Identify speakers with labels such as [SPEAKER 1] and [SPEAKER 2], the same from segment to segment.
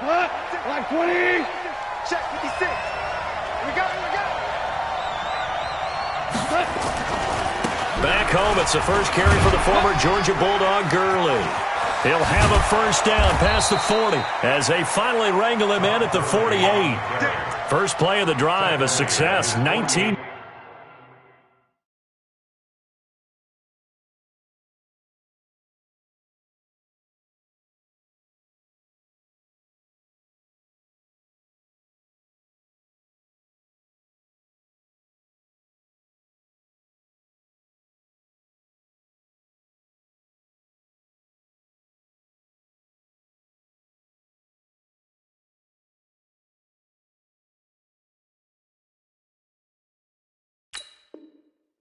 [SPEAKER 1] Like 20.
[SPEAKER 2] Check 56. We got it.
[SPEAKER 3] Back home, it's the first carry for the former Georgia Bulldog, Gurley. He'll have a first down past the 40 as they finally wrangle him in at the 48. First play of the drive, a success, 19.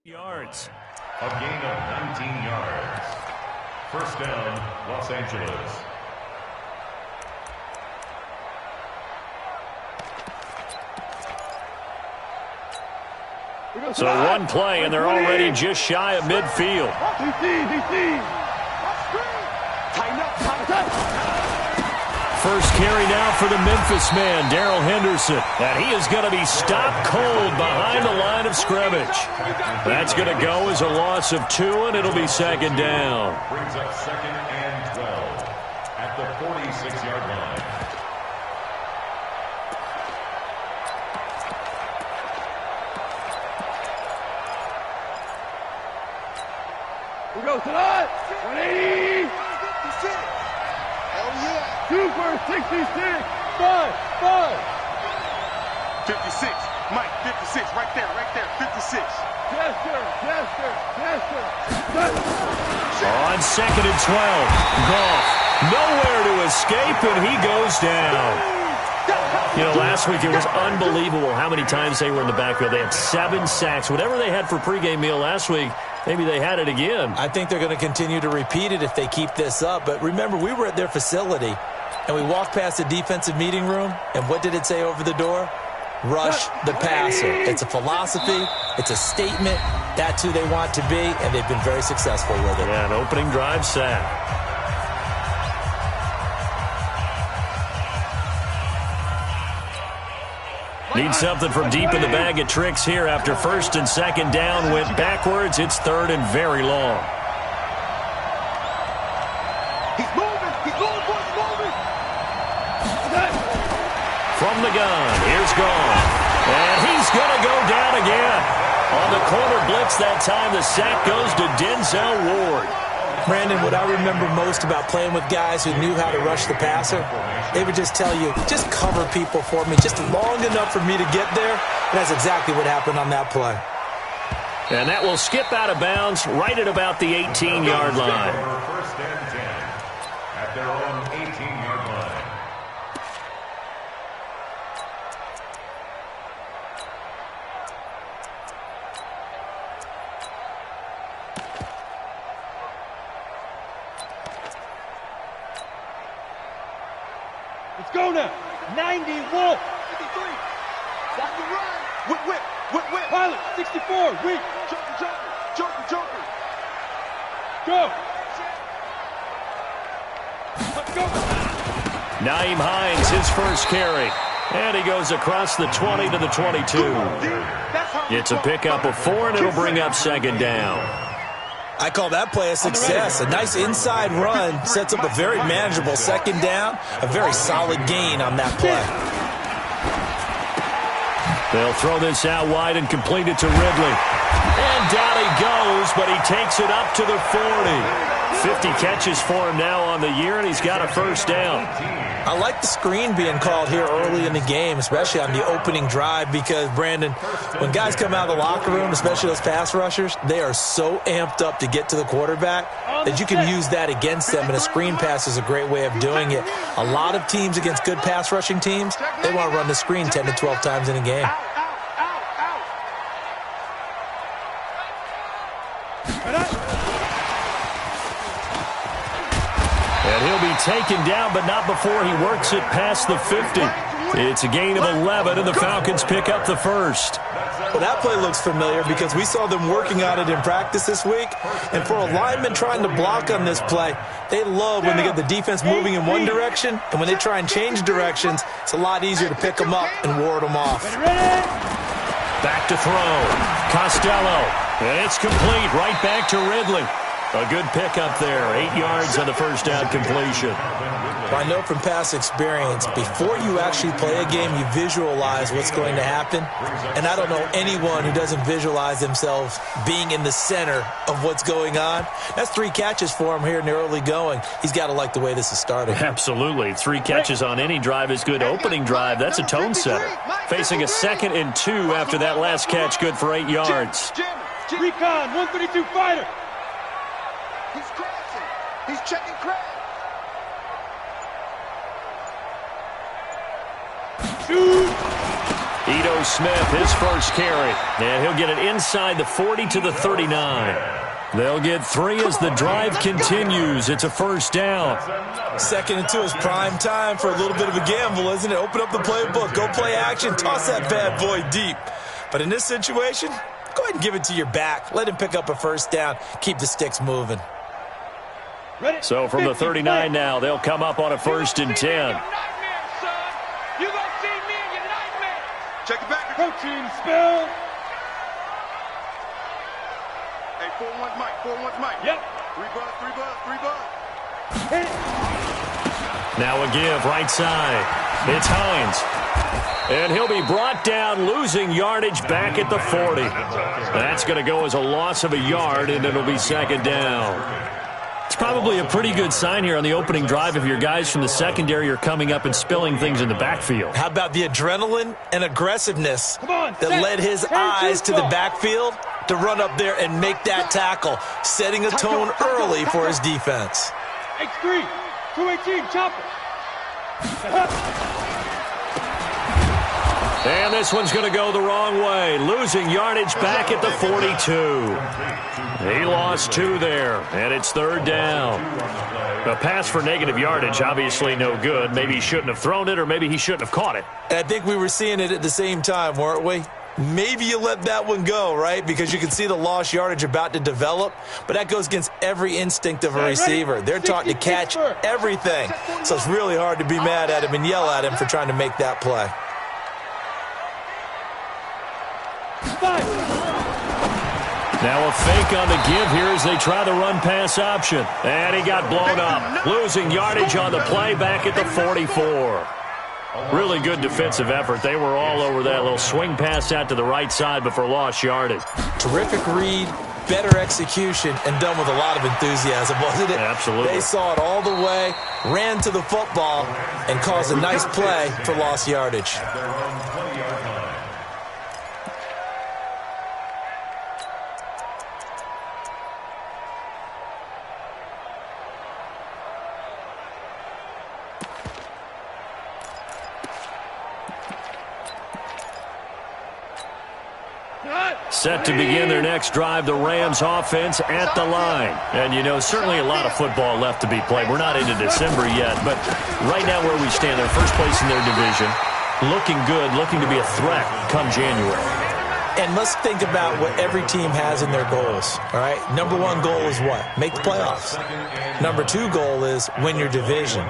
[SPEAKER 3] Yards.
[SPEAKER 4] A gain of 19 yards. First down, Los Angeles.
[SPEAKER 3] So one play, and they're already just shy of midfield. First carry now for the Memphis man, Darrell Henderson. And he is going to be stopped cold behind the line of scrimmage. That's going to go as a loss of 2, and it'll be second down.
[SPEAKER 4] Brings up second and 12 at the 46-yard line.
[SPEAKER 1] We go tonight. 180. 2 for 66. 5.
[SPEAKER 2] 56. Mike, 56. Right there. 56.
[SPEAKER 1] Yes, sir.
[SPEAKER 3] On second and 12, Goff nowhere to escape, and he goes down. You know, last week it was unbelievable how many times they were in the backfield. They had 7 sacks. Whatever they had for pregame meal last week, maybe they had it again.
[SPEAKER 5] I think they're going to continue to repeat it if they keep this up. But remember, we were at their facility, and we walked past the defensive meeting room, and what did it say over the door? Rush the passer. It's a philosophy. It's a statement. That's who they want to be, and they've been very successful with it.
[SPEAKER 3] Yeah, an opening drive sack. Need something from deep in the bag of tricks here after first and second down went backwards. It's third and very long.
[SPEAKER 2] He's moving, boys, moving.
[SPEAKER 3] From the gun, here's Goff. And he's going to go down again. On the corner blitz that time, the sack goes to Denzel Ward.
[SPEAKER 5] Brandon, what I remember most about playing with guys who knew how to rush the passer, they would just tell you, just cover people for me, just long enough for me to get there. And that's exactly what happened on that play.
[SPEAKER 3] And that will skip out of bounds right at about the 18-yard line.
[SPEAKER 4] First and 10 at their own 18-yard line.
[SPEAKER 1] Let's go now. 90 Wolf.
[SPEAKER 2] 53. Stop the run. Whip.
[SPEAKER 1] Pilot. 64. Weak.
[SPEAKER 2] Joker.
[SPEAKER 1] Go. Let's go.
[SPEAKER 3] Naeem Hines, his first carry. And he goes across the 20 to the 22. It's a pickup of 4, and it'll bring up second down.
[SPEAKER 5] I call that play a success. A nice inside run sets up a very manageable second down, a very solid gain on that play.
[SPEAKER 3] They'll throw this out wide and complete it to Ridley. And down he goes, but he takes it up to the 40. 50 catches for him now on the year, and he's got a first down.
[SPEAKER 5] I like the screen being called here early in the game, especially on the opening drive, because, Brandon, when guys come out of the locker room, especially those pass rushers, they are so amped up to get to the quarterback that you can use that against them, and a screen pass is a great way of doing it. A lot of teams against good pass rushing teams, they want to run the screen 10 to 12 times in a game.
[SPEAKER 3] And he'll be taken down, but not before he works it past the 50. It's a gain of 11, and the Falcons pick up the first.
[SPEAKER 5] Well, that play looks familiar because we saw them working on it in practice this week. And for a lineman trying to block on this play, they love when they get the defense moving in one direction. And when they try and change directions, it's a lot easier to pick them up and ward them off.
[SPEAKER 3] Back to throw. Costello. And it's complete. Right back to Ridley. A good pickup there. 8 yards on the first down completion.
[SPEAKER 5] I know from past experience, before you actually play a game, you visualize what's going to happen. And I don't know anyone who doesn't visualize themselves being in the center of what's going on. That's 3 catches for him here in the early going. He's got to like the way this is starting.
[SPEAKER 3] Absolutely. 3 catches on any drive is good. Opening drive, that's a tone setter. Facing a 2nd and 2 after that last catch, good for 8 yards.
[SPEAKER 1] Recon, 132 fighter.
[SPEAKER 2] He's crashing. He's checking crash.
[SPEAKER 3] Ito Smith, his first carry. And he'll get it inside the 40 to the 39. They'll get 3 as the drive continues. It's a first down.
[SPEAKER 5] 2nd and 2 is prime time for a little bit of a gamble, isn't it? Open up the playbook, go play action, toss that bad boy deep. But in this situation, go ahead and give it to your back. Let him pick up a first down. Keep the sticks moving.
[SPEAKER 3] So from the 39 now, they'll come up on a 1st and 10.
[SPEAKER 2] Check it back.
[SPEAKER 1] Protein spill.
[SPEAKER 2] Hey, 4-1 Mike. 4-1 Mike.
[SPEAKER 1] Yep.
[SPEAKER 2] 3 buzz.
[SPEAKER 1] Hit it.
[SPEAKER 3] Now a give right side. It's Hines. And he'll be brought down, losing yardage back at the 40. That's going to go as a loss of a yard, and it'll be 2nd down. It's probably a pretty good sign here on the opening drive if your guys from the secondary are coming up and spilling things in the backfield.
[SPEAKER 5] How about the adrenaline and aggressiveness that
[SPEAKER 1] set,
[SPEAKER 5] led his eyes to the backfield to run up there and make that tackle, setting a tone early for his defense.
[SPEAKER 1] X3, 218, chopper.
[SPEAKER 3] And this one's going to go the wrong way, losing yardage back at the 42. He lost 2 there, and it's 3rd down. A pass for negative yardage, obviously no good. Maybe he shouldn't have thrown it, or maybe he shouldn't have caught it.
[SPEAKER 5] And I think we were seeing it at the same time, weren't we? Maybe you let that one go, right? Because you can see the lost yardage about to develop, but that goes against every instinct of a receiver. They're taught to catch everything, so it's really hard to be mad at him and yell at him for trying to make that play.
[SPEAKER 3] Now a fake on the give here as they try the run-pass option. And he got blown up, losing yardage on the play back at the 44. Really good defensive effort. They were all over that little swing pass out to the right side before lost yardage.
[SPEAKER 5] Terrific read, better execution, and done with a lot of enthusiasm, wasn't it?
[SPEAKER 3] Absolutely.
[SPEAKER 5] They saw it all the way, ran to the football, and caused a nice play for lost yardage.
[SPEAKER 3] Set to begin their next drive, the Rams offense at the line. And, you know, certainly a lot of football left to be played. We're not into December yet, but right now where we stand, they're first place in their division, looking good, looking to be a threat come January.
[SPEAKER 5] And let's think about what every team has in their goals, all right? Number 1 goal is what? Make the playoffs. Number 2 goal is win your division.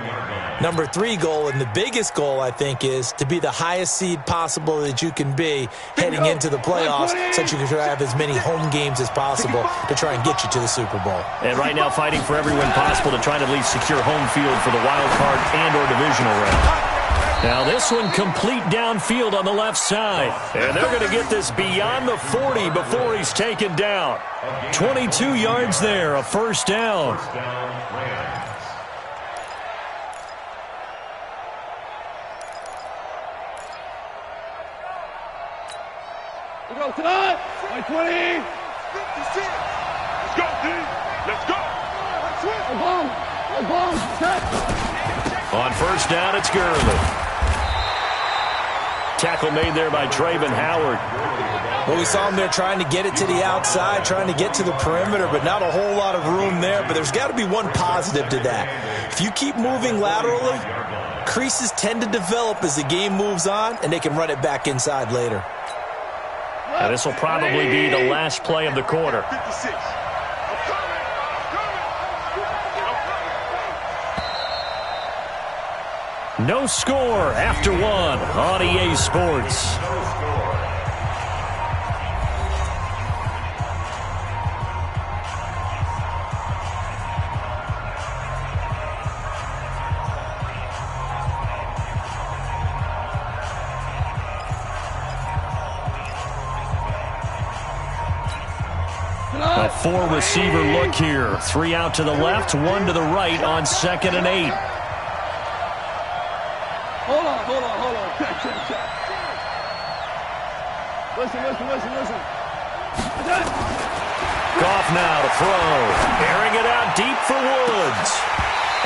[SPEAKER 5] Number 3 goal, and the biggest goal, I think, is to be the highest seed possible that you can be heading into the playoffs so that you can have as many home games as possible to try and get you to the Super Bowl.
[SPEAKER 3] And right now fighting for every win possible to try to at least secure home field for the wild card and or divisional round. Now this one complete downfield on the left side. And they're going to get this beyond the 40 before he's taken down. 22 yards there, a first down.
[SPEAKER 1] Go, cut! 20!
[SPEAKER 2] 56. Let's go, D. Let's go.
[SPEAKER 3] On first down, it's Gurley. Tackle made there by Trayvon Howard.
[SPEAKER 5] Well, we saw him there trying to get it to the outside, trying to get to the perimeter, but not a whole lot of room there. But there's got to be one positive to that. If you keep moving laterally, creases tend to develop as the game moves on, and they can run it back inside later.
[SPEAKER 3] And this will probably be the last play of the quarter.
[SPEAKER 2] 56.
[SPEAKER 3] No score after one on EA Sports. A four-receiver look here. 3 out to the left, 1 to the right on 2nd and 8.
[SPEAKER 1] Hold on. Check. Listen.
[SPEAKER 3] Goff now to throw. Airing it out deep for Woods.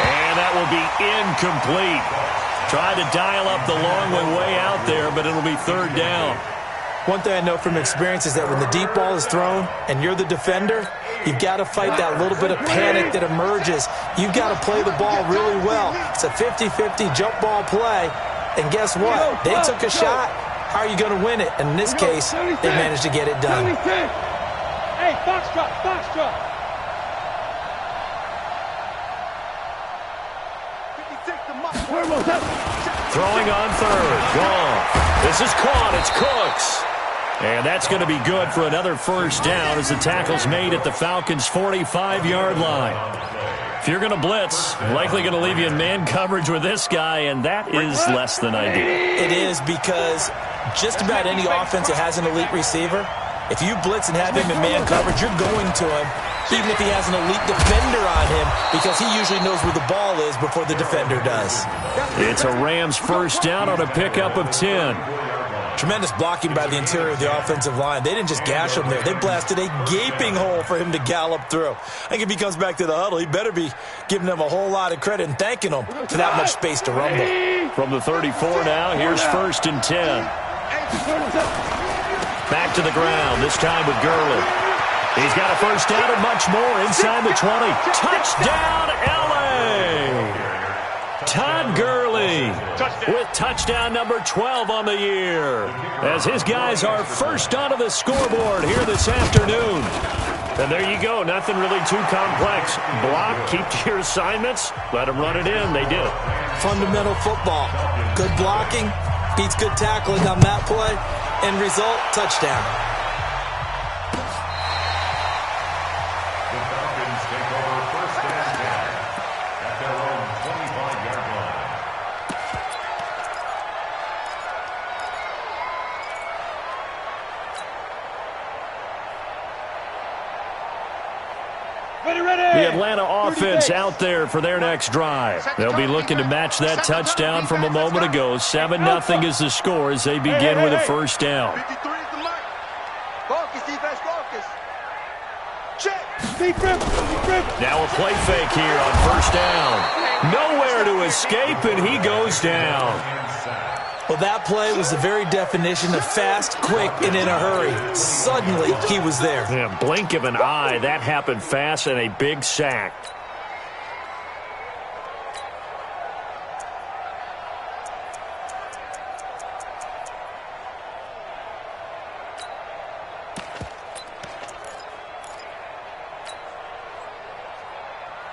[SPEAKER 3] And that will be incomplete. Tried to dial up the long way out there, but it'll be 3rd down.
[SPEAKER 5] One thing I know from experience is that when the deep ball is thrown and you're the defender, you've got to fight that little bit of panic that emerges. You've got to play the ball really well. It's a 50-50 jump ball play. And guess what? They took a shot. How are you going to win it? And in this case, they managed to get it done.
[SPEAKER 1] Hey, Foxtrot.
[SPEAKER 3] Throwing on 3rd. Gone. This is caught. It's Cooks. And that's going to be good for another 1st down as the tackle's made at the Falcons' 45-yard line. If you're going to blitz, likely going to leave you in man coverage with this guy, and that is less than ideal.
[SPEAKER 5] It is, because just about any offense that has an elite receiver, if you blitz and have him in man coverage, you're going to him, even if he has an elite defender on him, because he usually knows where the ball is before the defender does.
[SPEAKER 3] It's a Rams 1st down on a pickup of 10.
[SPEAKER 5] Tremendous blocking by the interior of the offensive line. They didn't just gash him there. They blasted a gaping hole for him to gallop through. I think if he comes back to the huddle, he better be giving them a whole lot of credit and thanking them for that much space to rumble.
[SPEAKER 3] From the 34 now, here's 1st and 10. Back to the ground, this time with Gurley. He's got a 1st down and much more inside the 20. Touchdown, L.A.! Todd Gurley with touchdown number 12 on the year, as his guys are first onto the scoreboard here this afternoon. And there you go, nothing really too complex. Block, keep to your assignments, let them run it in. They did it.
[SPEAKER 5] Fundamental football. Good blocking beats good tackling on that play. End result, touchdown.
[SPEAKER 4] The Falcons take over 1st and 10 at their own 25-yard line.
[SPEAKER 1] Ready.
[SPEAKER 3] The Atlanta offense out there for their next drive. They'll be looking to match that touchdown from a moment ago. 7-0 is the score as they begin with a 1st down.
[SPEAKER 2] 53 is the mark. Focus, defense, focus. Check.
[SPEAKER 3] Now a play fake here on 1st down. Nowhere to escape, and he goes down.
[SPEAKER 5] Well, that play was the very definition of fast, quick, and in a hurry. Suddenly, he was there.
[SPEAKER 3] Yeah, blink of an eye, that happened fast, and a big sack.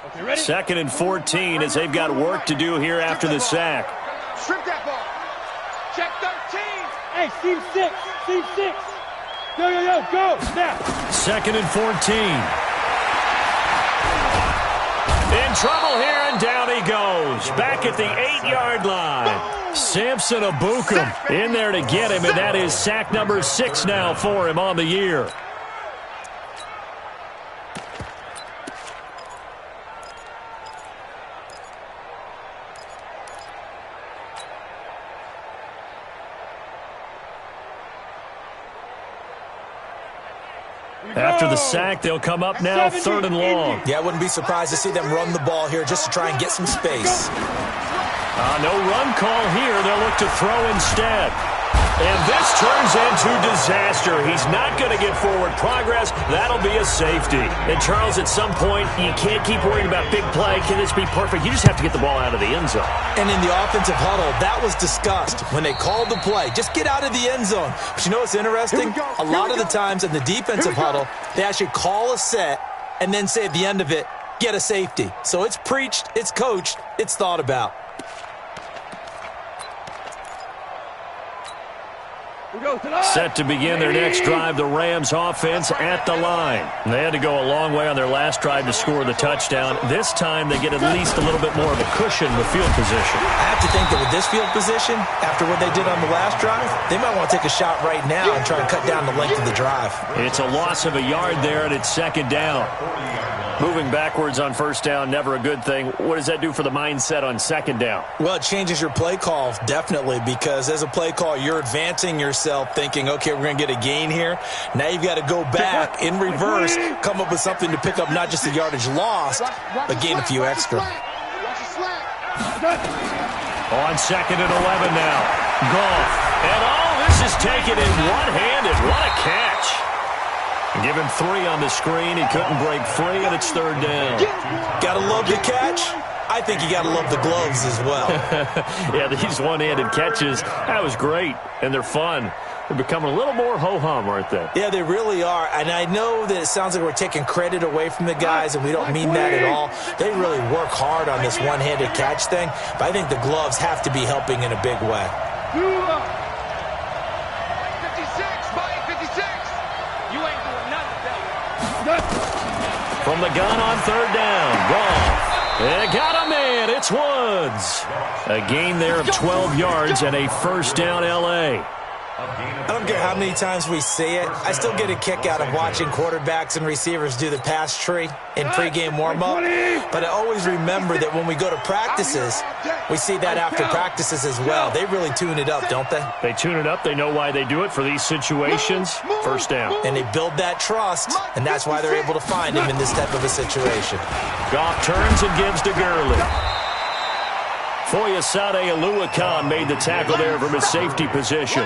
[SPEAKER 1] Okay, ready?
[SPEAKER 3] 2nd and 14 as they've got work to do here after the sack.
[SPEAKER 2] Strip that ball. Check 13.
[SPEAKER 1] Hey, seam 6. Yo, go, snap.
[SPEAKER 3] 2nd and 14. In trouble here, and down he goes. Back at the 8-yard line. Samson Abukum in there to get him, and that is sack number 6 now for him on the year. After the sack, they'll come up now 3rd and long.
[SPEAKER 5] Yeah, I wouldn't be surprised to see them run the ball here just to try and get some space.
[SPEAKER 3] No run call here. They'll look to throw instead. And this turns into disaster. He's not going to get forward progress. That'll be a safety. And, Charles, at some point, you can't keep worrying about big play. Can this be perfect? You just have to get the ball out of the end zone.
[SPEAKER 5] And in the offensive huddle, that was discussed when they called the play. Just get out of the end zone. But you know what's interesting? A lot of the times in the defensive huddle, they actually call a set and then say at the end of it, get a safety. So it's preached, it's coached, it's thought about.
[SPEAKER 3] Set to begin their next drive, the Rams offense at the line. They had to go a long way on their last drive to score the touchdown. This time they get at least a little bit more of a cushion with field position.
[SPEAKER 5] I have to think that with this field position, after what they did on the last drive, they might want to take a shot right now and try to cut down the length of the drive.
[SPEAKER 3] It's a loss of a yard there, and it's second down. Moving backwards on first down, never a good thing. What does that do for the mindset on second down?
[SPEAKER 5] Well, it changes your play call, definitely, because as a play call, you're advancing yourself thinking, okay, we're going to get a gain here. Now you've got to go back in reverse, come up with something to pick up not just the yardage lost, but gain a few extra.
[SPEAKER 3] On second and 11 now. Goff. And this is taken in one-handed. What a catch. Give him 3 on the screen. He couldn't break free, and it's third down.
[SPEAKER 5] Gotta love the catch. I think you gotta love the gloves as well.
[SPEAKER 3] Yeah, these one-handed catches, that was great, and they're fun. They're becoming a little more ho-hum, aren't they?
[SPEAKER 5] Yeah, they really are. And I know that it sounds like we're taking credit away from the guys, and we don't mean that at all. They really work hard on this one-handed catch thing, but I think the gloves have to be helping in a big way.
[SPEAKER 2] 56. You ain't doing nothing,
[SPEAKER 3] From the gun on third down, Goff. They got him in. It's Woods. A gain there of 12 yards and a first down, L.A.
[SPEAKER 5] I don't care how many times we see it. I still get a kick out of watching quarterbacks and receivers do the pass tree in pregame warm-up. But I always remember that when we go to practices, we see that after practices as well. They really tune it up, don't they?
[SPEAKER 3] They tune it up. They know why they do it for these situations. First down.
[SPEAKER 5] And they build that trust, and that's why they're able to find him in this type of a situation.
[SPEAKER 3] Goff turns and gives to Gurley. Foyesade Aluakan made the tackle there from his safety position.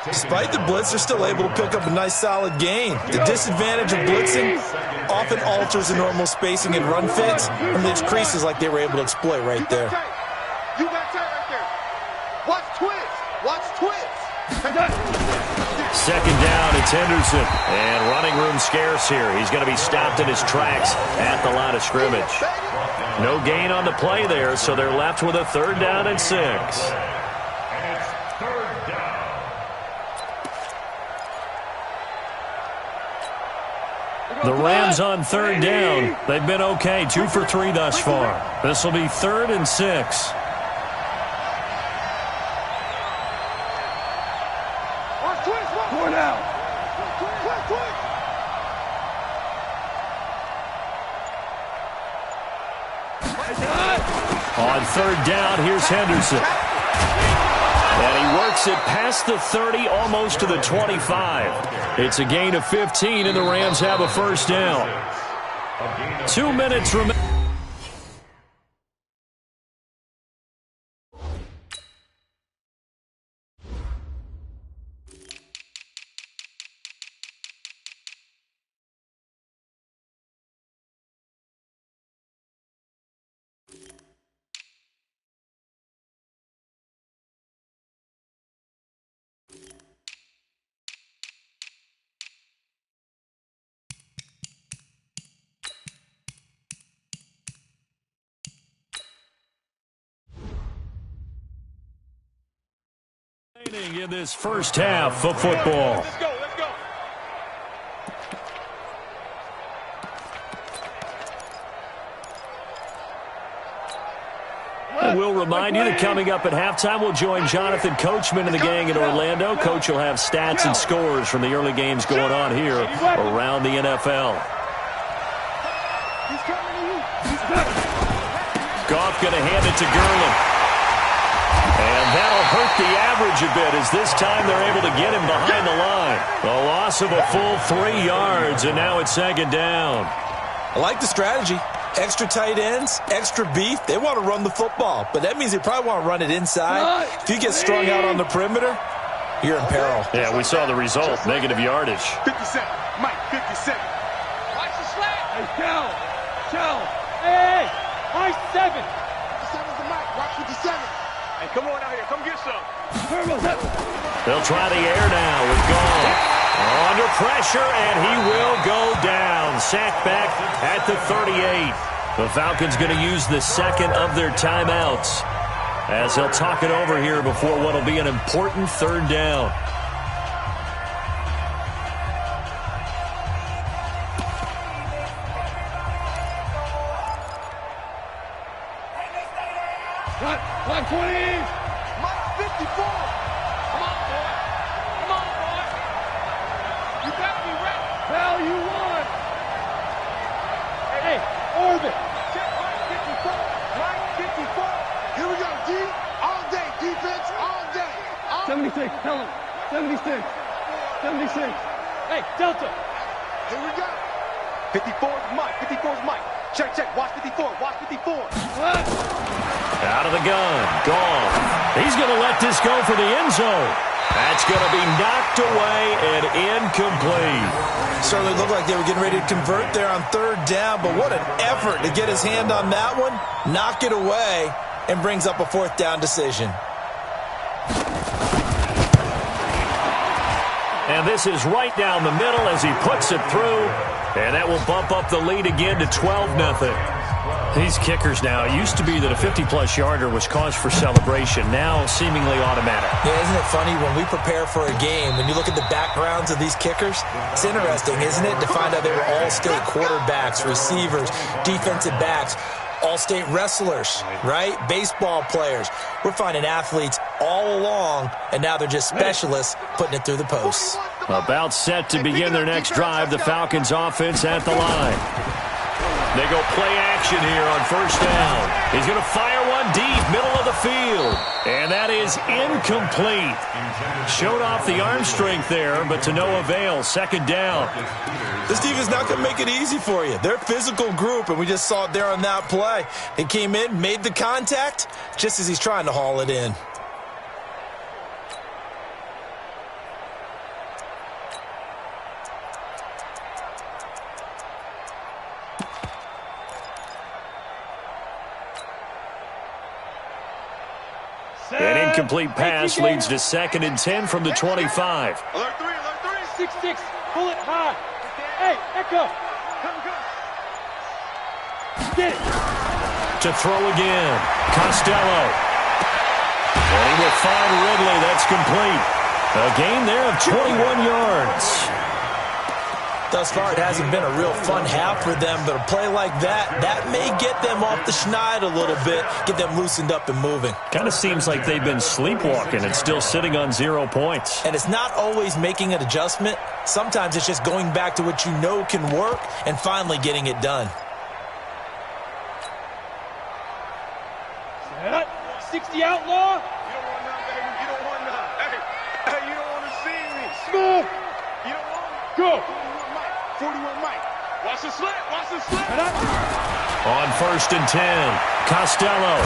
[SPEAKER 5] Despite the blitz, they're still able to pick up a nice, solid gain. The disadvantage of blitzing often alters the normal spacing and run fits and leaves creases like they were able to exploit right there.
[SPEAKER 2] You got tight right there. Watch twitch.
[SPEAKER 3] Second down, it's Henderson. And running room scarce here. He's going to be stopped in his tracks at the line of scrimmage. No gain on the play there, so they're left with a third down and 6. The Rams on third down. They've been okay, 2 for 3 thus far. This will be 3rd and 6. On third down, here's Henderson. And he works it past the 30, almost to the 25. It's a gain of 15, and the Rams have a first down. 2 minutes remaining. In this first half of football.
[SPEAKER 2] Let's go.
[SPEAKER 3] And we'll remind you that coming up at halftime, we'll join Jonathan Coachman and the gang in Orlando. Coach will have stats and scores from the early games going on here around the NFL. Goff going to hand it to Gurley. And that'll hurt the average a bit as this time they're able to get him behind the line. A loss of a full 3 yards, and now it's second down.
[SPEAKER 5] I like the strategy. Extra tight ends, extra beef. They want to run the football, but that means they probably want to run it inside. If you get strung out on the perimeter, you're in peril.
[SPEAKER 3] Yeah, we saw the result. Negative yardage.
[SPEAKER 2] 57. Mike, 57.
[SPEAKER 1] Watch the slant. Hey, Kel. Hey, my 7.
[SPEAKER 2] 57's the Mike. Watch 57.
[SPEAKER 1] Hey, come on out here. Come get some.
[SPEAKER 3] They'll try the air now with Goff. Under pressure, and he will go down. Sacked back at the 38. The Falcons going to use the second of their timeouts as they'll talk it over here before what will be an important third down.
[SPEAKER 1] Line 20.
[SPEAKER 2] Mike, 54.
[SPEAKER 1] Come on, boy. You got me ready. Hell, you won. Hey, orbit.
[SPEAKER 2] Check Mike, 54. Mike, 54. Here we go, D. All day. Defense, all day.
[SPEAKER 1] 76, tell him. 76. Hey, Delta.
[SPEAKER 2] Here we go. 54's Mike. 54's Mike. Check. Watch 54. Watch 54.
[SPEAKER 3] Out of the gun. Goff. He's going to let this go for the end zone. That's going to be knocked away and incomplete.
[SPEAKER 5] Certainly looked like they were getting ready to convert there on third down, but what an effort to get his hand on that one, knock it away, and brings up a fourth down decision.
[SPEAKER 3] And this is right down the middle as he puts it through, and that will bump up the lead again to 12-0. These kickers now, it used to be that a 50-plus yarder was cause for celebration, now seemingly automatic.
[SPEAKER 5] Yeah, isn't it funny when we prepare for a game, when you look at the backgrounds of these kickers, it's interesting, isn't it, to find out they were all-state quarterbacks, receivers, defensive backs, all-state wrestlers, right? Baseball players. We're finding athletes all along, and now they're just specialists putting it through the posts.
[SPEAKER 3] About set to begin their next drive, the Falcons offense at the line. They go play action here on first down. He's going to fire one deep, middle of the field. And that is incomplete. Showed off the arm strength there, but to no avail. Second down.
[SPEAKER 5] This defense not going to make it easy for you. They're a physical group, and we just saw it there on that play. He came in, made the contact, just as he's trying to haul it in.
[SPEAKER 3] An incomplete pass leads to 2nd and 10 from the 25.
[SPEAKER 2] Alert 3.
[SPEAKER 1] 6-6. Pull it high. Hey, Echo. Come. Get it.
[SPEAKER 3] To throw again. Costello. And he will find Ridley. That's complete. A gain there of 21 yards.
[SPEAKER 5] Thus far, it hasn't been a real fun half for them, but a play like that may get them off the schneid a little bit, get them loosened up and moving.
[SPEAKER 3] Kind of seems like they've been sleepwalking and still sitting on 0 points.
[SPEAKER 5] And it's not always making an adjustment. Sometimes it's just going back to what you know can work and finally getting it done.
[SPEAKER 1] 60 outlaw.
[SPEAKER 2] You don't want none, baby. You don't want none. Hey, you don't want to see me.
[SPEAKER 1] Move.
[SPEAKER 2] You don't want me.
[SPEAKER 1] Go.
[SPEAKER 2] 41 Mike. Watch the slant.
[SPEAKER 3] On 1st and 10, Costello.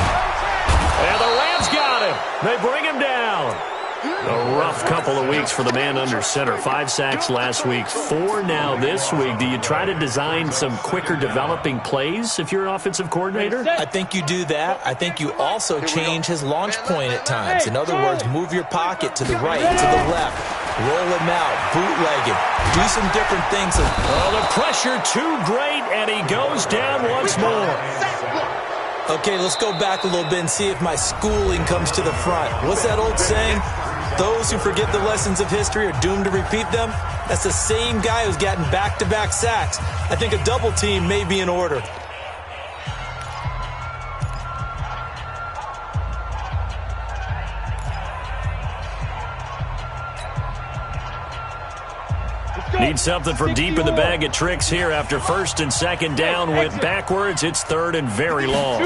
[SPEAKER 3] And the Rams got him. They bring him down. A rough couple of weeks for the man under center. 5 sacks last week, 4 now this week. Do you try to design some quicker developing plays if you're an offensive coordinator?
[SPEAKER 5] I think you do that. I think you also change his launch point at times. In other words, move your pocket to the right, to the left. Roll him out, bootleg him. Do some different things.
[SPEAKER 3] Oh, the pressure too great, and he goes down once more.
[SPEAKER 5] Okay, let's go back a little bit and see if my schooling comes to the front. What's that old saying? Those who forget the lessons of history are doomed to repeat them. That's the same guy who's gotten back-to-back sacks. I think a double team may be in order.
[SPEAKER 3] Need something from deep in the bag of tricks here after 1st and 2nd down. Went backwards. It's 3rd and very long.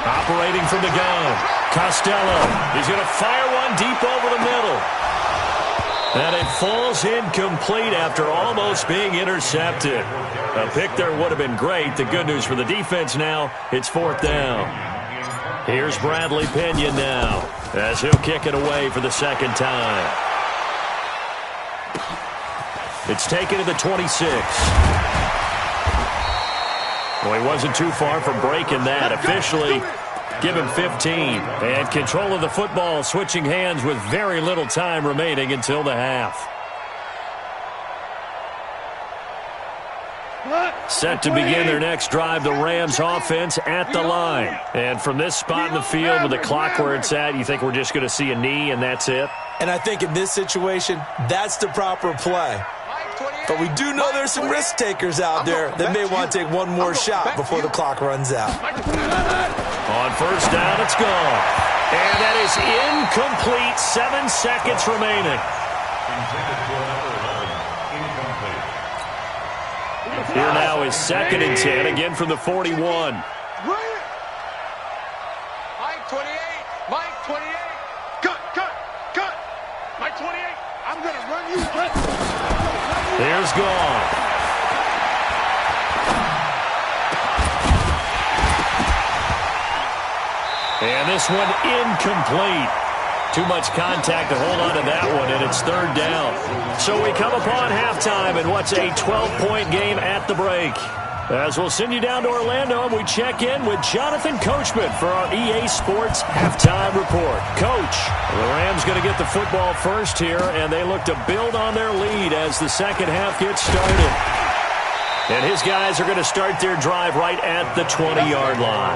[SPEAKER 3] Operating from the gun. Costello. He's going to fire one deep over the middle. And it falls incomplete after almost being intercepted. A pick there would have been great. The good news for the defense now, it's 4th down. Here's Bradley Pena now, as he'll kick it away for the second time. It's taken to the 26. Well, he wasn't too far from breaking that. Officially, give him 15. And control of the football, switching hands with very little time remaining until the half. Set to begin their next drive, the Rams offense at the line. And from this spot in the field with the clock where it's at, you think we're just going to see a knee and that's it?
[SPEAKER 5] And I think in this situation, that's the proper play. But we do know there's some risk takers out there that may want to take one more shot before the clock runs out.
[SPEAKER 3] On first down, it's gone. And that is incomplete. 7 seconds remaining. Here now is 2nd and 10, again from the 41.
[SPEAKER 2] Mike 28. Mike 28. Cut. Mike 28. I'm going to run you.
[SPEAKER 3] There's gone. And this one incomplete. Too much contact to hold on to that one, and it's 3rd down. So we come upon halftime in what's a 12-point game at the break. As we'll send you down to Orlando, and we check in with Jonathan Coachman for our EA Sports Halftime Report. Coach, the Rams going to get the football first here, and they look to build on their lead as the second half gets started. And his guys are going to start their drive right at the 20-yard line.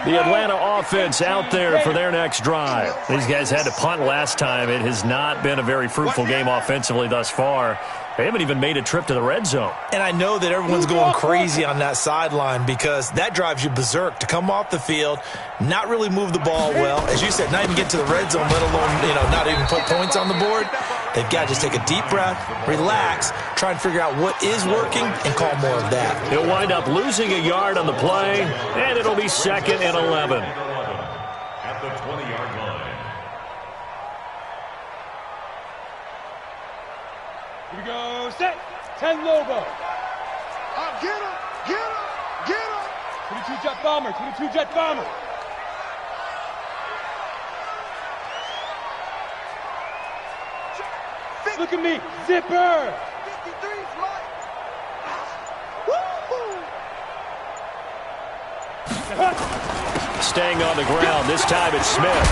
[SPEAKER 3] The Atlanta offense out there for their next drive. These guys had to punt last time. It has not been a very fruitful game offensively thus far. They haven't even made a trip to the red zone.
[SPEAKER 5] And I know that everyone's going crazy on that sideline because that drives you berserk to come off the field, not really move the ball well. As you said, not even get to the red zone, let alone, not even put points on the board. They've got to just take a deep breath, relax, try and figure out what is working, and call more of that.
[SPEAKER 3] He'll wind up losing a yard on the play, and it'll be 2nd and 11.
[SPEAKER 4] At the 20-yard line.
[SPEAKER 1] Here we go, set. 10 Lobo.
[SPEAKER 2] Get him.
[SPEAKER 1] 22 Jet Bomber, 22 Jet Bomber. Look at me, zipper.
[SPEAKER 2] 53's Mike.
[SPEAKER 3] Staying on the ground, this time it's Smith.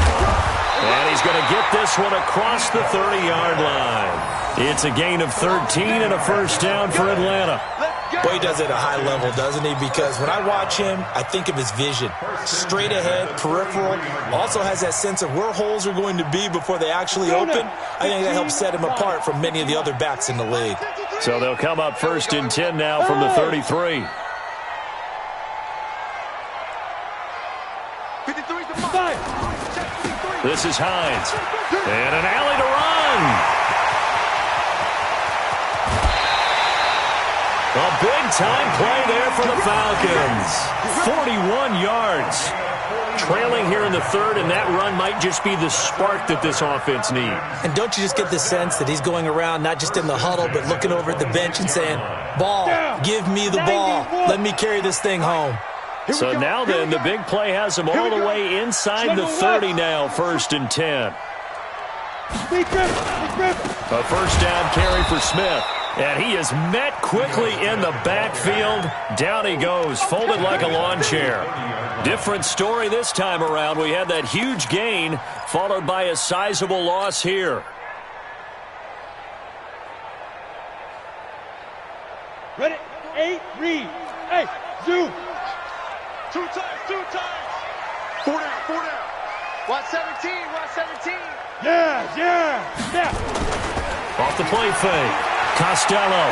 [SPEAKER 3] And he's going to get this one across the 30-yard line. It's a gain of 13 and a first down for Atlanta.
[SPEAKER 5] Boy, he does it at a high level, doesn't he? Because when I watch him, I think of his vision. Straight ahead, peripheral. Also has that sense of where holes are going to be before they actually open. I think that helps set him apart from many of the other backs in the league.
[SPEAKER 3] So they'll come up 1st and 10 now from the 33.
[SPEAKER 2] 53's the Mike.
[SPEAKER 3] This is Hines. And an alley to run. A big-time play there for the Falcons. 41 yards. Trailing here in the 3rd, and that run might just be the spark that this offense needs.
[SPEAKER 5] And don't you just get the sense that he's going around not just in the huddle, but looking over at the bench and saying, ball, give me the ball. Let me carry this thing home.
[SPEAKER 3] So now then, the big play has him all the way inside the 30 now, 1st and 10. A first down carry for Smith. And he is met quickly in the backfield. Down he goes, folded like a lawn chair. Different story this time around. We had that huge gain, followed by a sizable loss here.
[SPEAKER 1] Ready? 8, read. Hey, zoom.
[SPEAKER 2] 2 times. 4 down. Watch 17.
[SPEAKER 1] Yeah.
[SPEAKER 3] Off the play fake. Costello.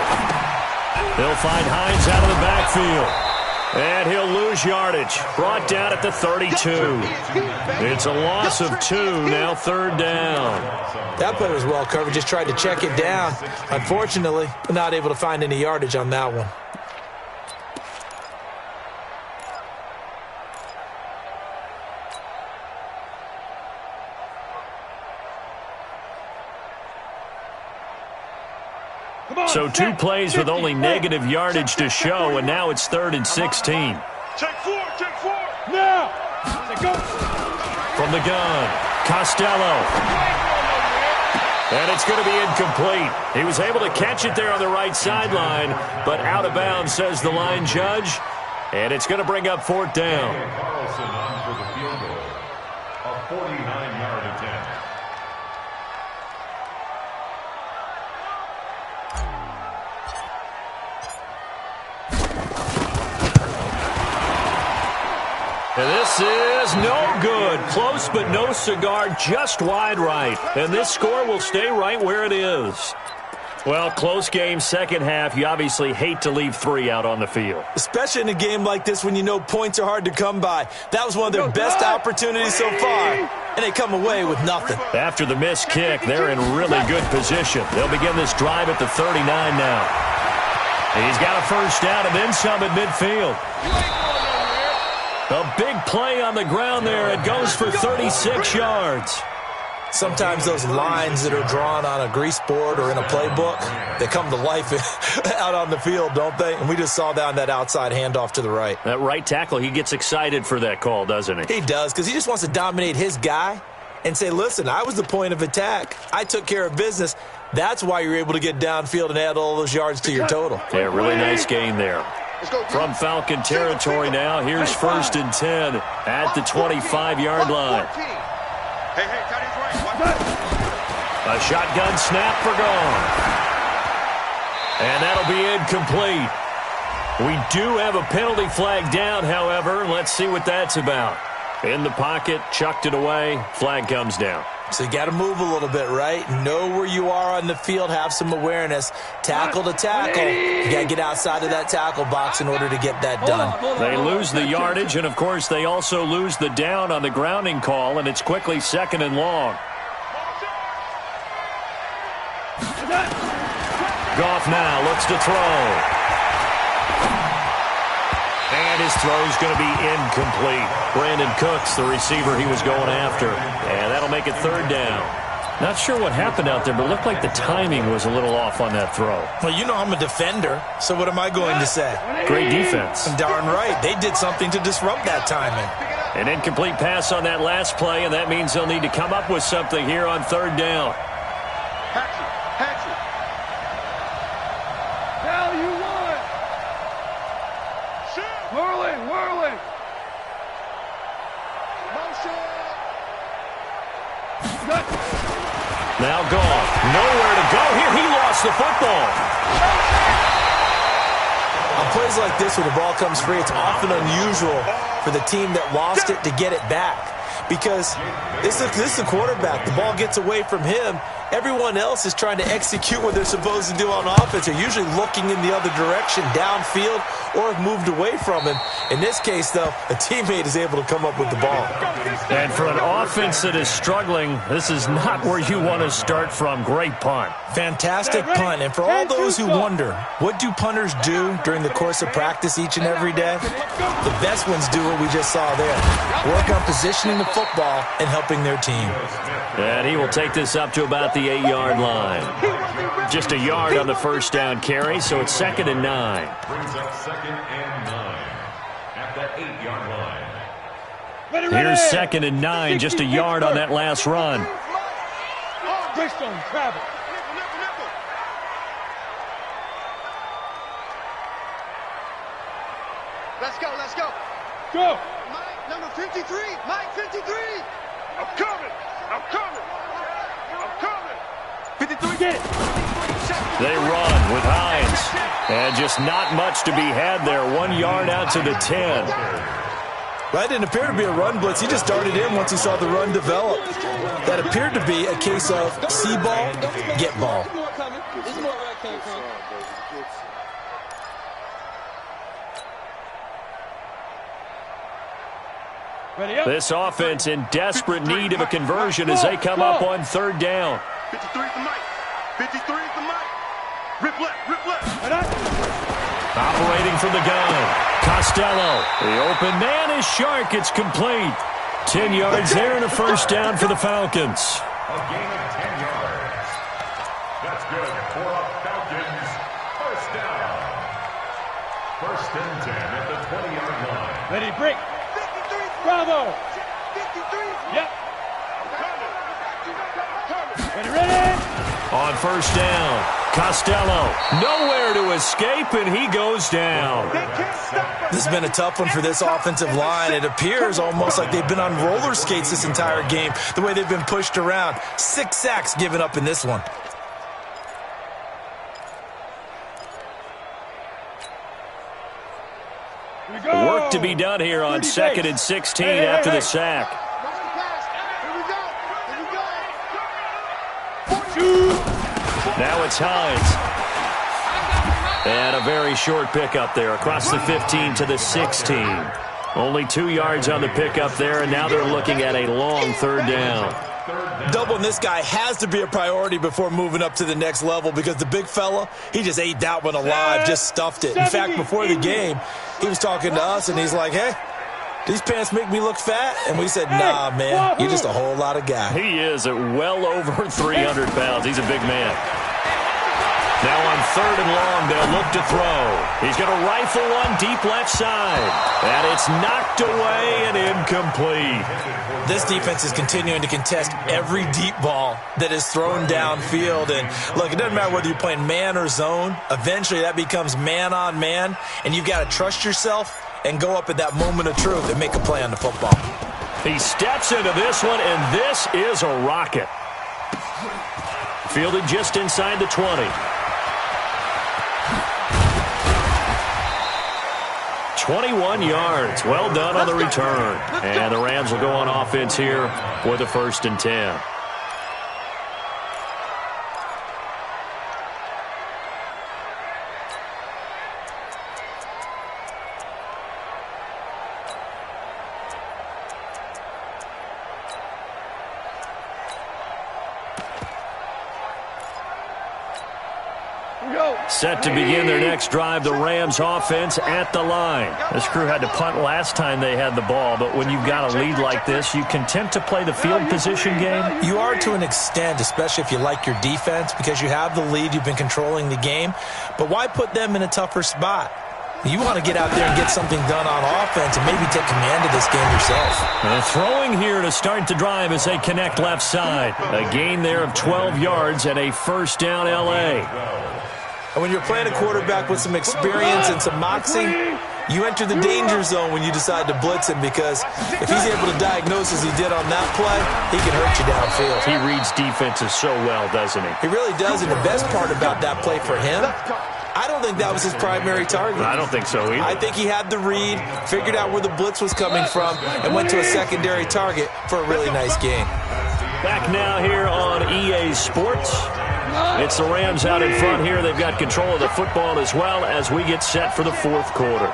[SPEAKER 3] They'll find Hines out of the backfield. And he'll lose yardage. Brought down at the 32. It's a loss of 2, now 3rd down.
[SPEAKER 5] That play was well covered, just tried to check it down. Unfortunately, not able to find any yardage on that one.
[SPEAKER 3] So 2 plays with only negative yardage to show, and now it's 3rd and 16.
[SPEAKER 2] Take 4.
[SPEAKER 1] Now. Go.
[SPEAKER 3] From the gun, Costello. And it's going to be incomplete. He was able to catch it there on the right sideline, but out of bounds, says the line judge. And it's going to bring up 4th down.
[SPEAKER 4] Carlson on for the field goal. A 49-yard attempt.
[SPEAKER 3] And this is no good. Close but no cigar, just wide right. And this score will stay right where it is. Well, close game, second half. You obviously hate to leave 3 out on the field.
[SPEAKER 5] Especially in a game like this when you know points are hard to come by. That was one of their best opportunities so far, and they come away with nothing.
[SPEAKER 3] After the missed kick, they're in really good position. They'll begin this drive at the 39 now. He's got a first down and then some at midfield. A big play on the ground there. It goes for 36 yards.
[SPEAKER 5] Sometimes those lines that are drawn on a grease board or in a playbook, they come to life out on the field, don't they? And we just saw that on that outside handoff to the right.
[SPEAKER 3] That right tackle, he gets excited for that call, doesn't he?
[SPEAKER 5] He does, because he just wants to dominate his guy and say, listen, I was the point of attack. I took care of business. That's why you're able to get downfield and add all those yards to your total.
[SPEAKER 3] Yeah, really nice gain there. From Falcon territory now, here's 1st and 10 at the 25-yard line. A shotgun snap for gone. And that'll be incomplete. We do have a penalty flag down, however. Let's see what that's about. In the pocket, chucked it away, flag comes down.
[SPEAKER 5] So you got to move a little bit, right? Know where you are on the field, have some awareness. Tackle to tackle. You got to get outside of that tackle box in order to get that done.
[SPEAKER 3] They lose the yardage, and, of course, they also lose the down on the grounding call, and it's quickly 2nd and long. Goff now looks to throw. And his throw's going to be incomplete. Brandon Cooks, the receiver he was going after. And that'll make it 3rd down. Not sure what happened out there, but it looked like the timing was a little off on that throw.
[SPEAKER 5] Well, you know I'm a defender, so what am I going to say?
[SPEAKER 3] Great defense.
[SPEAKER 5] Darn right. They did something to disrupt that timing.
[SPEAKER 3] An incomplete pass on that last play, and that means they'll need to come up with something here on 3rd down.
[SPEAKER 1] Now you won. Whirling.
[SPEAKER 3] Now Goff. Nowhere to go here. He lost the football.
[SPEAKER 5] On plays like this, when the ball comes free, it's often unusual for the team that lost it to get it back. Because this is the quarterback. The ball gets away from him. Everyone else is trying to execute what they're supposed to do on offense. They're usually looking in the other direction, downfield, or have moved away from him. In this case, though, a teammate is able to come up with the ball.
[SPEAKER 3] And for an offense that is struggling, this is not where you want to start from. Great punt.
[SPEAKER 5] Fantastic punt. And for all those who wonder, what do punters do during the course of practice each and every day? The best ones do what we just saw there. Work on positioning the football and helping their team.
[SPEAKER 3] And he will take this up to about the 8-yard line. Just a yard on the first down carry, so it's 2nd and 9.
[SPEAKER 4] Brings up 2nd and 9 at that 8-yard line.
[SPEAKER 3] Here's 2nd and 9, just a yard on that last run.
[SPEAKER 1] Bridgestone, travel.
[SPEAKER 2] Let's go.
[SPEAKER 1] Go.
[SPEAKER 2] Mike, number 53. Mike, 53. I'm coming. 53.
[SPEAKER 1] Get it.
[SPEAKER 3] They run with Hines. And just not much to be had there. 1 yard out to the 10.
[SPEAKER 5] Well, that didn't appear to be a run blitz. He just darted in once he saw the run develop. That appeared to be a case of see ball, get ball.
[SPEAKER 3] This offense in desperate need of a conversion as they come up on 3rd down.
[SPEAKER 2] 53 is the Mike. 53 is the Mike. Rip left.
[SPEAKER 3] Operating from the gun, Costello. The open man is Shark. It's complete. 10 yards there and a first down for the Falcons.
[SPEAKER 4] A gain of 10 yards. That's good for a Falcons First and 10 at the 20-yard line.
[SPEAKER 1] Ready, break. Bravo. Yep. Ready.
[SPEAKER 3] On first down, Costello, nowhere to escape, and he goes down.
[SPEAKER 5] This has been a tough one for this offensive line. It appears almost like they've been on roller skates this entire game, the way they've been pushed around. 6 sacks given up in this one.
[SPEAKER 3] Work to be done here on 2nd and 16 after the sack. Now it's Hines. And a very short pickup there across the 15 to the 16. Only 2 yards on the pickup there, and now they're looking at a long third down.
[SPEAKER 5] Doubling this guy has to be a priority before moving up to the next level because the big fella, he just ate that one alive, just stuffed it. In fact, before the game, he was talking to us, and he's like, hey, these pants make me look fat? And we said, nah, man, you're just a whole lot of guy.
[SPEAKER 3] He is at well over 300 pounds. He's a big man. Now on 3rd and long, they'll look to throw. He's going to rifle one deep left side. And it's knocked away and incomplete.
[SPEAKER 5] This defense is continuing to contest every deep ball that is thrown downfield. And look, it doesn't matter whether you're playing man or zone. Eventually that becomes man on man. And you've got to trust yourself and go up at that moment of truth and make a play on the football.
[SPEAKER 3] He steps into this one, and this is a rocket. Fielded just inside the 20. 21 yards. Well done on the return. And the Rams will go on offense here with a 1st and 10. Set to begin their next drive, the Rams offense at the line. This crew had to punt last time they had the ball, but when you've got a lead like this, you content to play the field position game?
[SPEAKER 5] You are to an extent, especially if you like your defense, because you have the lead, you've been controlling the game. But why put them in a tougher spot? You want to get out there and get something done on offense and maybe take command of this game yourself.
[SPEAKER 3] Throwing here to start the drive as they connect left side. A gain there of 12 yards and a 1st down L.A.
[SPEAKER 5] And when you're playing a quarterback with some experience and some moxie, you enter the danger zone when you decide to blitz him because if he's able to diagnose as he did on that play, he can hurt you downfield.
[SPEAKER 3] He reads defenses so well, doesn't he?
[SPEAKER 5] He really does, and the best part about that play for him, I don't think that was his primary target.
[SPEAKER 3] I don't think so either.
[SPEAKER 5] I think he had the read, figured out where the blitz was coming from, and went to a secondary target for a really nice gain.
[SPEAKER 3] Back now here on EA Sports. It's the Rams out in front here. They've got control of the football as well as we get set for the 4th quarter.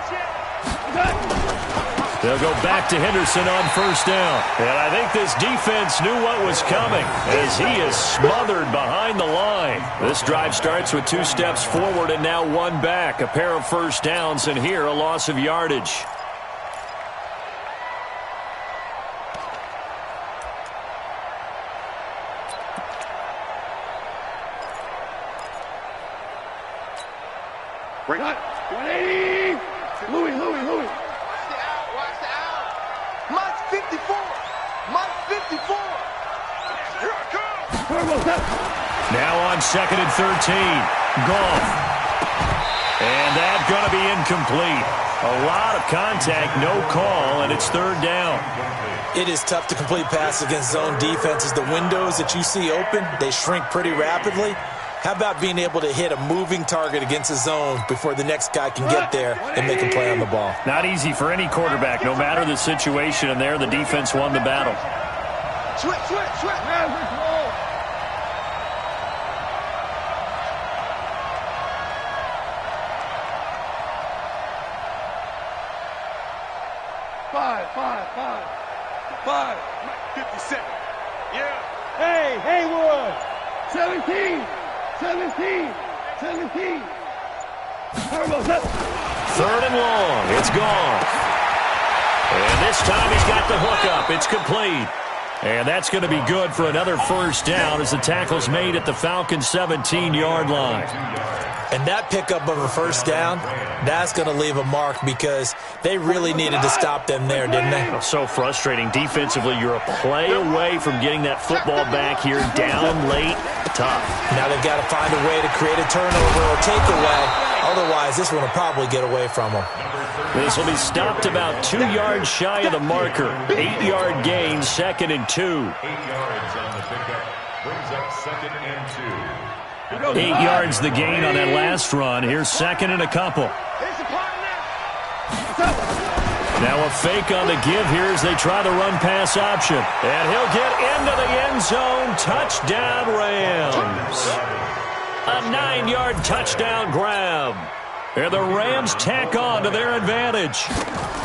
[SPEAKER 3] They'll go back to Henderson on 1st down. And I think this defense knew what was coming as he is smothered behind the line. This drive starts with 2 steps forward and now 1 back. A pair of 1st downs, and here a loss of yardage.
[SPEAKER 1] Bring it. 180. Louis.
[SPEAKER 2] Watch the out. Mike 54. Mike 54. Here I come.
[SPEAKER 3] Now on 2nd and 13. Goff. And that's going to be incomplete. A lot of contact, no call, and it's 3rd down.
[SPEAKER 5] It is tough to complete passes against zone defenses. The windows that you see open, they shrink pretty rapidly. How about being able to hit a moving target against a zone before the next guy can get there and make a play on the ball?
[SPEAKER 3] Not easy for any quarterback, no matter the situation, and there the defense won the battle.
[SPEAKER 2] Switch.
[SPEAKER 1] Five.
[SPEAKER 2] 57. Yeah.
[SPEAKER 1] Hey, Haywood. 17.
[SPEAKER 3] 3rd and long. It's gone. And this time he's got the hook up. It's complete. And that's going to be good for another first down as the tackle's made at the Falcons' 17-yard line.
[SPEAKER 5] And that pickup of a first down, that's going to leave a mark because they really needed to stop them there, didn't they?
[SPEAKER 3] So frustrating. Defensively, you're a play away from getting that football back here down late. Tough.
[SPEAKER 5] Now they've got to find a way to create a turnover or takeaway. Otherwise, this one will probably get away from them.
[SPEAKER 3] This will be stopped about 2 yards shy of the marker. 8-yard gain, 2nd and 2.
[SPEAKER 4] 8 yards on the pickup brings up 2nd and 2.
[SPEAKER 3] 8 yards the gain on that last run. Here's 2nd and a couple. Now a fake on the give here as they try the run-pass option. And he'll get into the end zone. Touchdown, Rams. A 9-yard touchdown grab. And the Rams tack on to their advantage.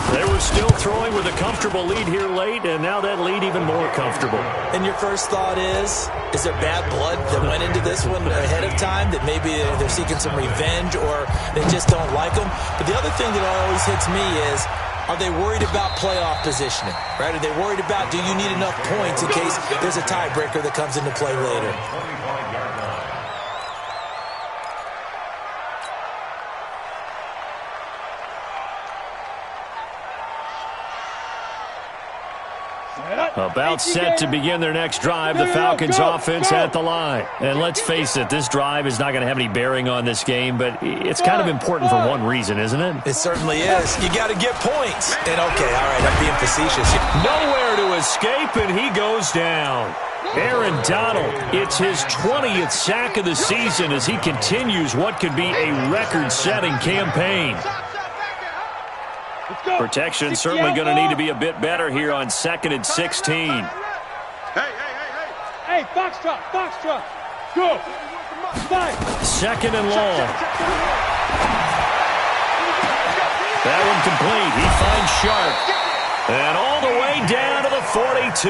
[SPEAKER 3] They were still throwing with a comfortable lead here late, and now that lead even more comfortable.
[SPEAKER 5] And your first thought is there bad blood that went into this one ahead of time, that maybe they're seeking some revenge or they just don't like them? But the other thing that always hits me is, are they worried about playoff positioning, right? Are they worried about, do you need enough points in case there's a tiebreaker that comes into play later?
[SPEAKER 3] About set to begin their next drive, the Falcons offense at the line. And let's face it, this drive is not going to have any bearing on this game, but it's kind of important for one reason, isn't it?
[SPEAKER 5] It certainly is. You got to get points. And okay, all right, I'm being facetious.
[SPEAKER 3] Nowhere to escape, and he goes down. Aaron Donald, it's his 20th sack of the season as he continues what could be a record-setting campaign. Protection certainly going to need to be a bit better here on 2nd and 16.
[SPEAKER 1] Hey, Foxtrot, go.
[SPEAKER 3] 2nd and long. That one complete. He finds Sharp. And all the way down to the 42.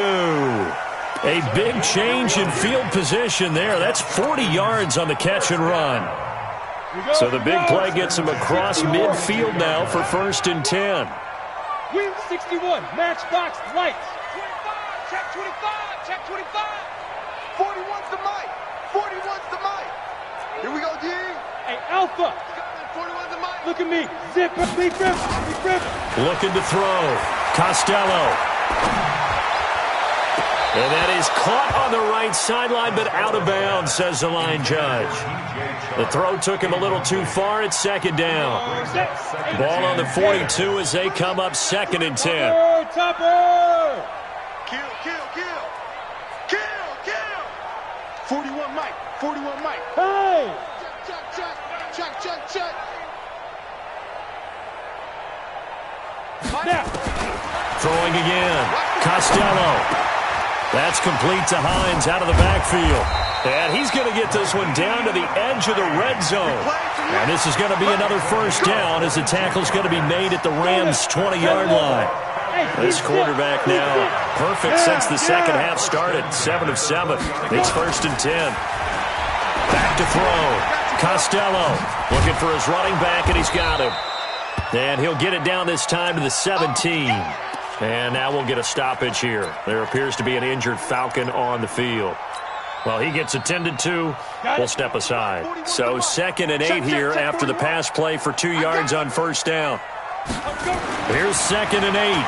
[SPEAKER 3] A big change in field position there. That's 40 yards on the catch and run. So the big play gets him across midfield now for 1st and 10.
[SPEAKER 1] Win 61, matchbox lights. 25, check 25, check 25.
[SPEAKER 2] 41's the mic. 41's the mic. Here we go, D.
[SPEAKER 1] Hey, Alpha.
[SPEAKER 2] 41's the mic.
[SPEAKER 1] Look at me. Zip, big rip.
[SPEAKER 3] Looking to throw. Costello. And that is caught on the right sideline, but out of bounds, says the line judge. The throw took him a little too far. It's 2nd down. Ball on the 42 as they come up 2nd and 10.
[SPEAKER 1] Topper!
[SPEAKER 2] Kill. 41 Mike. 41 Mike.
[SPEAKER 1] Hey!
[SPEAKER 2] Check.
[SPEAKER 1] Now.
[SPEAKER 3] Throwing again. Costello. That's complete to Hines out of the backfield. And he's going to get this one down to the edge of the red zone. And this is going to be another first down as the tackle's going to be made at the Rams' 20-yard line. This quarterback now perfect since the second half started. 7 of 7. It's 1st and 10. Back to throw. Costello looking for his running back, and he's got him. And he'll get it down this time to the 17. And now we'll get a stoppage here. There appears to be an injured Falcon on the field. Well, he gets attended to. We'll step aside. So 2nd and 8 here after the pass play for 2 yards on 1st down. Here's 2nd and 8.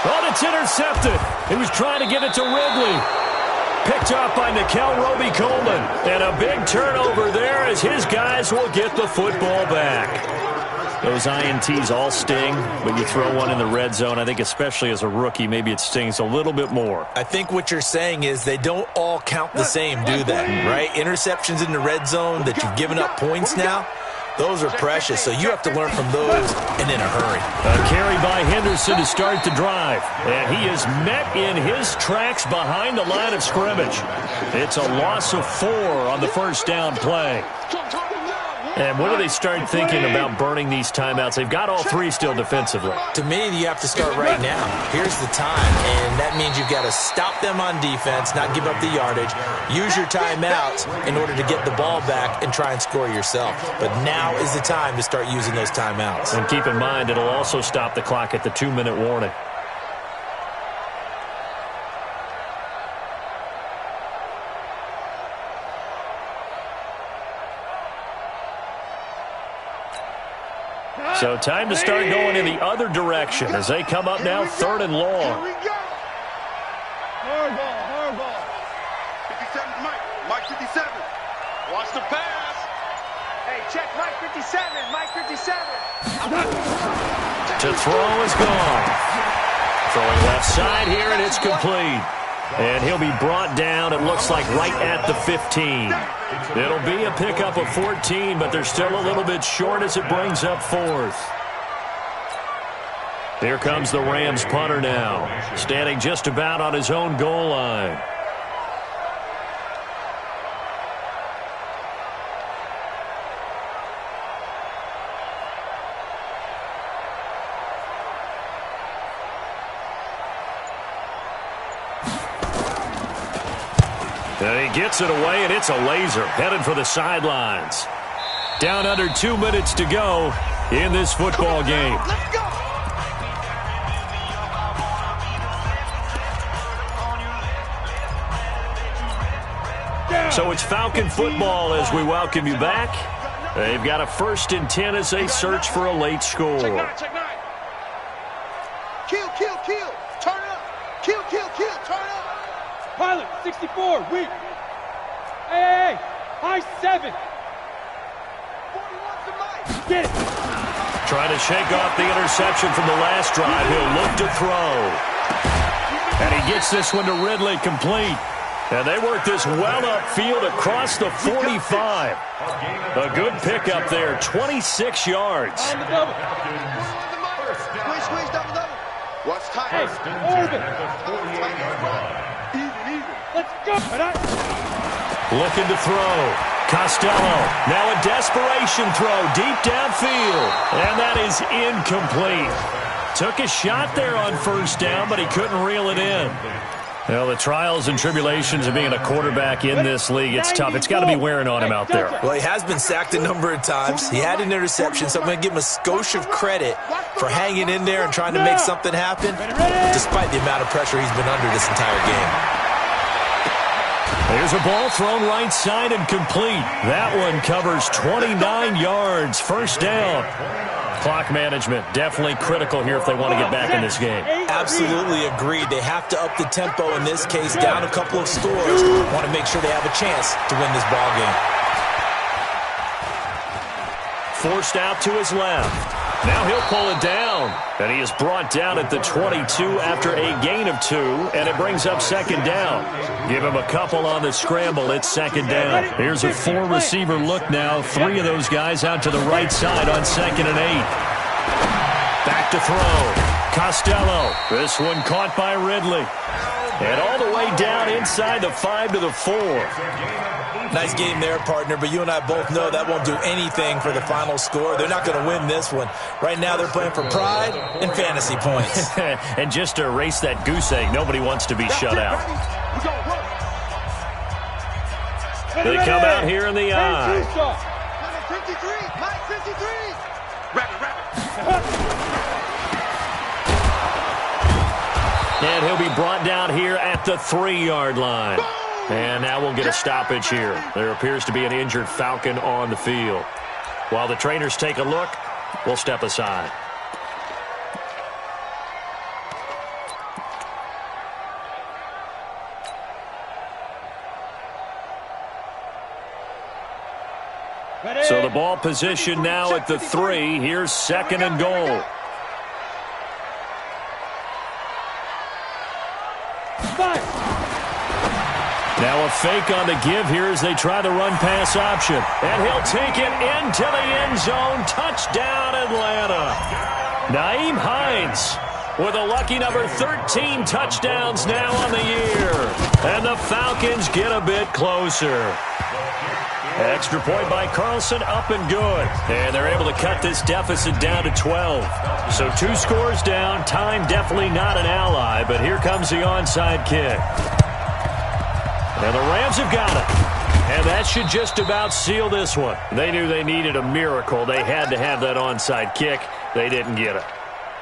[SPEAKER 3] Oh, it's intercepted. He was trying to get it to Ridley. Picked up by Nickel Roby-Coleman. And a big turnover there as his guys will get the football back. Those INTs all sting, but you throw one in the red zone, I think especially as a rookie, maybe it stings a little bit more.
[SPEAKER 5] I think what you're saying is they don't all count the same, do they? Right? Interceptions in the red zone that you've given up points now, those are precious, so you have to learn from those and in a hurry.
[SPEAKER 3] A carry by Henderson to start the drive, and he is met in his tracks behind the line of scrimmage. It's a loss of 4 on the first down play. And when do they start thinking about burning these timeouts? They've got all 3 still defensively.
[SPEAKER 5] To me, you have to start right now. Here's the time, and that means you've got to stop them on defense, not give up the yardage, use your timeouts in order to get the ball back and try and score yourself. But now is the time to start using those timeouts.
[SPEAKER 3] And keep in mind, it'll also stop the clock at the 2-minute warning. So time to start going in the other direction as they come up now 3rd and long.
[SPEAKER 2] Here we go. Hard ball. 57 Mike. Mike 57. Watch the pass.
[SPEAKER 1] Hey, check Mike 57. Mike 57.
[SPEAKER 3] To throw is gone. Throwing left side here, and it's complete. And he'll be brought down, it looks like, right at the 15. It'll be a pickup of 14, but they're still a little bit short as it brings up 4th. Here comes the Rams punter now, standing just about on his own goal line. And he gets it away, and it's a laser headed for the sidelines. Down under 2 minutes to go in this football game.
[SPEAKER 2] Let's go.
[SPEAKER 3] So it's Falcon football as we welcome you back. They've got a 1st and 10 as they search for a late score.
[SPEAKER 2] Check 9. Kill. Turn up. Kill. Turn up.
[SPEAKER 1] Pilot 64, weak. Hey, high 7.
[SPEAKER 2] 41 to Mike.
[SPEAKER 1] Get it.
[SPEAKER 3] Trying to shake off the interception from the last drive. He'll look to throw. And he gets this one to Ridley complete. And they work this well upfield across the 45. A good pickup there, 26 yards.
[SPEAKER 1] On the double.
[SPEAKER 2] Squeeze, double. What's tight?
[SPEAKER 1] Hey, orbit.
[SPEAKER 2] Even.
[SPEAKER 1] Let's go.
[SPEAKER 3] Looking to throw. Costello. Now a desperation throw deep downfield. And that is incomplete. Took a shot there on 1st down, but he couldn't reel it in. Well, the trials and tribulations of being a quarterback in this league, it's tough. It's got to be wearing on him out there.
[SPEAKER 5] Well, he has been sacked a number of times. He had an interception, so I'm going to give him a skosh of credit for hanging in there and trying to make something happen, despite the amount of pressure he's been under this entire game.
[SPEAKER 3] There's a ball thrown right side and complete. That one covers 29 yards. 1st down. Clock management definitely critical here if they want to get back in this game.
[SPEAKER 5] Absolutely agreed. They have to up the tempo in this case, down a couple of scores. Want to make sure they have a chance to win this ball game.
[SPEAKER 3] Forced out to his left. Now he'll pull it down. And he is brought down at the 22 after a gain of 2, and it brings up 2nd down. Give him a couple on the scramble. It's 2nd down. Here's a 4-receiver look now. 3 of those guys out to the right side on 2nd and 8. Back to throw. Costello. This one caught by Ridley. And all the way down inside the 5 to the 4.
[SPEAKER 5] Nice game there, partner, but you and I both know that won't do anything for the final score. They're not going to win this one. Right now they're playing for pride and fantasy points.
[SPEAKER 3] And just to erase that goose egg, nobody wants to be shut out. They come out here in the eye.
[SPEAKER 2] Number 53, Mike 53. Rabbit.
[SPEAKER 3] And he'll be brought down here at the 3-yard line. And now we'll get a stoppage here. There appears to be an injured Falcon on the field. While the trainers take a look, we'll step aside. So the ball position now at the 3. Here's 2nd and goal. Now a fake on the give here as they try the run-pass option. And he'll take it into the end zone. Touchdown, Atlanta. Nyheim Hines with a lucky number 13 touchdowns now on the year. And the Falcons get a bit closer. Extra point by Carlson, up and good. And they're able to cut this deficit down to 12. So 2 scores down. Time definitely not an ally, but here comes the onside kick. And the Rams have got it. And that should just about seal this one. They knew they needed a miracle. They had to have that onside kick. They didn't get it.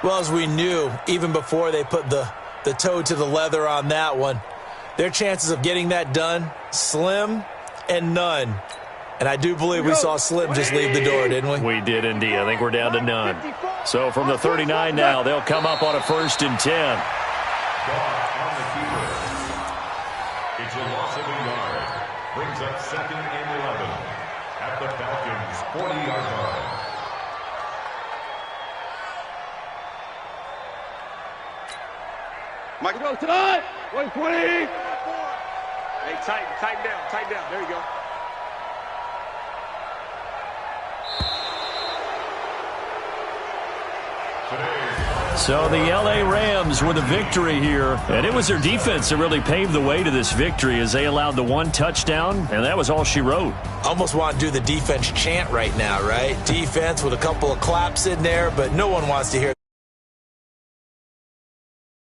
[SPEAKER 5] Well, as we knew, even before they put the toe to the leather on that one, their chances of getting that done, slim and none. And I do believe we saw Slim just leave the door, didn't we?
[SPEAKER 3] We did indeed. I think we're down to none. So from the 39 now, they'll come up on a 1st and 10.
[SPEAKER 4] On the keeper. It's a loss of a yard. Brings up 2nd and 11 at the Falcons' 40-yard line.
[SPEAKER 2] Mike, go tonight. 120. Hey, tighten down. There you go.
[SPEAKER 3] So the L.A. Rams with a victory here, and it was their defense that really paved the way to this victory as they allowed the 1 touchdown, and that was all she wrote.
[SPEAKER 5] Almost want to do the defense chant right now, right? Defense with a couple of claps in there, but no one wants to hear